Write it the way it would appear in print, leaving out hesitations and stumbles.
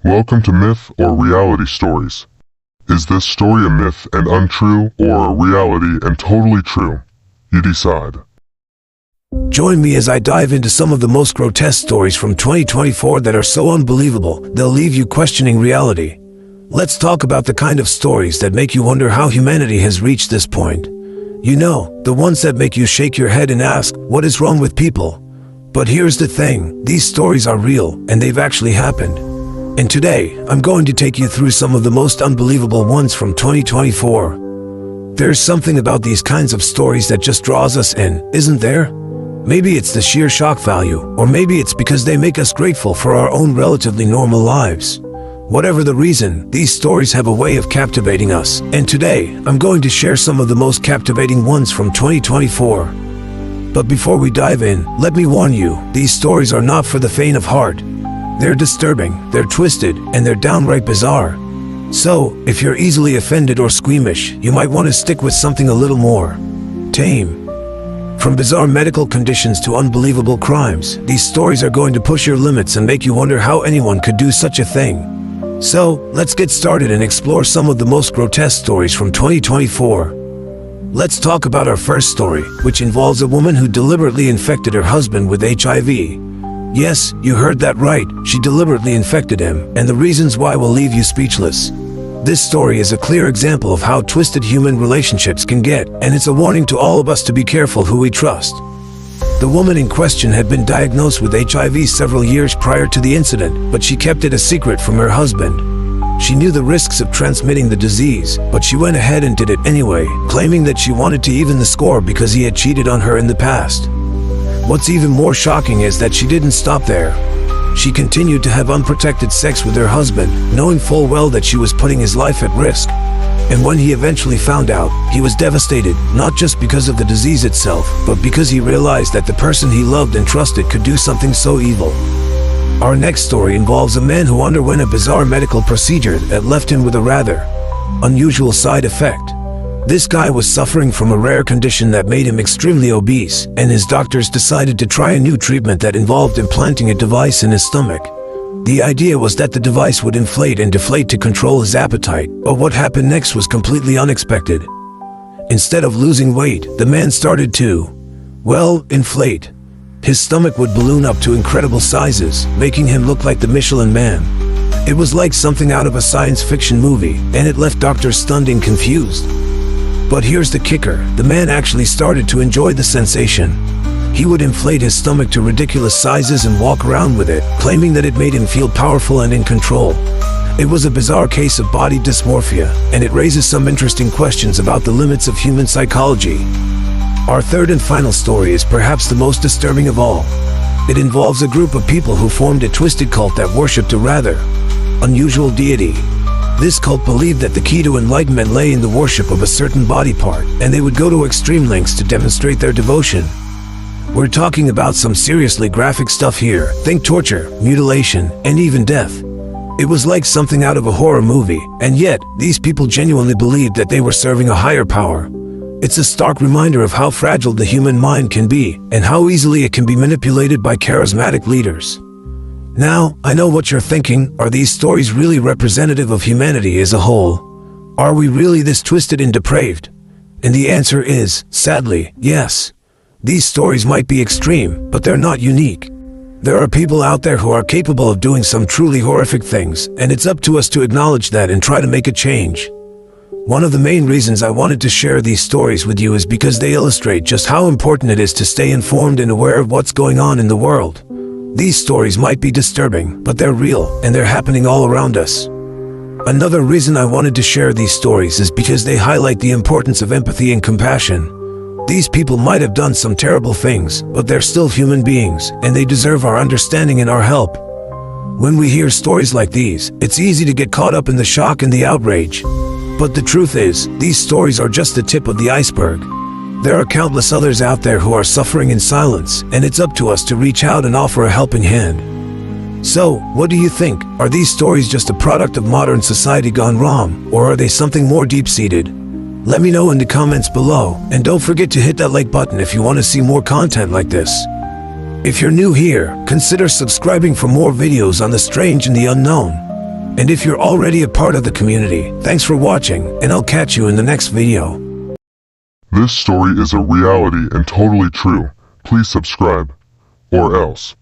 Welcome to Myth or Reality Stories. Is this story a myth and untrue, or a reality and totally true? You decide. Join me as I dive into some of the most grotesque stories from 2024 that are so unbelievable, they'll leave you questioning reality. Let's talk about the kind of stories that make you wonder how humanity has reached this point. You know, the ones that make you shake your head and ask, what is wrong with people? But here's the thing, these stories are real, and they've actually happened. And today, I'm going to take you through some of the most unbelievable ones from 2024. There's something about these kinds of stories that just draws us in, isn't there? Maybe it's the sheer shock value, or maybe it's because they make us grateful for our own relatively normal lives. Whatever the reason, these stories have a way of captivating us, and today, I'm going to share some of the most captivating ones from 2024. But before we dive in, let me warn you, these stories are not for the faint of heart. They're disturbing, they're twisted, and they're downright bizarre. So, if you're easily offended or squeamish, you might want to stick with something a little more tame. From bizarre medical conditions to unbelievable crimes, these stories are going to push your limits and make you wonder how anyone could do such a thing. So, let's get started and explore some of the most grotesque stories from 2024. Let's talk about our first story, which involves a woman who deliberately infected her husband with HIV. Yes, you heard that right, she deliberately infected him, and the reasons why will leave you speechless. This story is a clear example of how twisted human relationships can get, and it's a warning to all of us to be careful who we trust. The woman in question had been diagnosed with HIV several years prior to the incident, but she kept it a secret from her husband. She knew the risks of transmitting the disease, but she went ahead and did it anyway, claiming that she wanted to even the score because he had cheated on her in the past. What's even more shocking is that she didn't stop there. She continued to have unprotected sex with her husband, knowing full well that she was putting his life at risk. And when he eventually found out, he was devastated, not just because of the disease itself, but because he realized that the person he loved and trusted could do something so evil. Our next story involves a man who underwent a bizarre medical procedure that left him with a rather unusual side effect. This guy was suffering from a rare condition that made him extremely obese, and his doctors decided to try a new treatment that involved implanting a device in his stomach. The idea was that the device would inflate and deflate to control his appetite, but what happened next was completely unexpected. Instead of losing weight, the man started to, inflate. His stomach would balloon up to incredible sizes, making him look like the Michelin Man. It was like something out of a science fiction movie, and it left doctors stunned and confused. But here's the kicker, the man actually started to enjoy the sensation. He would inflate his stomach to ridiculous sizes and walk around with it, claiming that it made him feel powerful and in control. It was a bizarre case of body dysmorphia, and it raises some interesting questions about the limits of human psychology. Our third and final story is perhaps the most disturbing of all. It involves a group of people who formed a twisted cult that worshipped a rather unusual deity. This cult believed that the key to enlightenment lay in the worship of a certain body part, and they would go to extreme lengths to demonstrate their devotion. We're talking about some seriously graphic stuff here. Think torture, mutilation, and even death. It was like something out of a horror movie, and yet, these people genuinely believed that they were serving a higher power. It's a stark reminder of how fragile the human mind can be, and how easily it can be manipulated by charismatic leaders. Now, I know what you're thinking, are these stories really representative of humanity as a whole? Are we really this twisted and depraved? And the answer is, sadly, yes. These stories might be extreme, but they're not unique. There are people out there who are capable of doing some truly horrific things, and it's up to us to acknowledge that and try to make a change. One of the main reasons I wanted to share these stories with you is because they illustrate just how important it is to stay informed and aware of what's going on in the world. These stories might be disturbing, but they're real, and they're happening all around us. Another reason I wanted to share these stories is because they highlight the importance of empathy and compassion. These people might have done some terrible things, but they're still human beings, and they deserve our understanding and our help. When we hear stories like these, it's easy to get caught up in the shock and the outrage. But the truth is, these stories are just the tip of the iceberg. There are countless others out there who are suffering in silence, and it's up to us to reach out and offer a helping hand. So, what do you think? Are these stories just a product of modern society gone wrong, or are they something more deep-seated? Let me know in the comments below, and don't forget to hit that like button if you want to see more content like this. If you're new here, consider subscribing for more videos on the strange and the unknown. And if you're already a part of the community, thanks for watching, and I'll catch you in the next video. This story is a reality and totally true. Please subscribe, or else.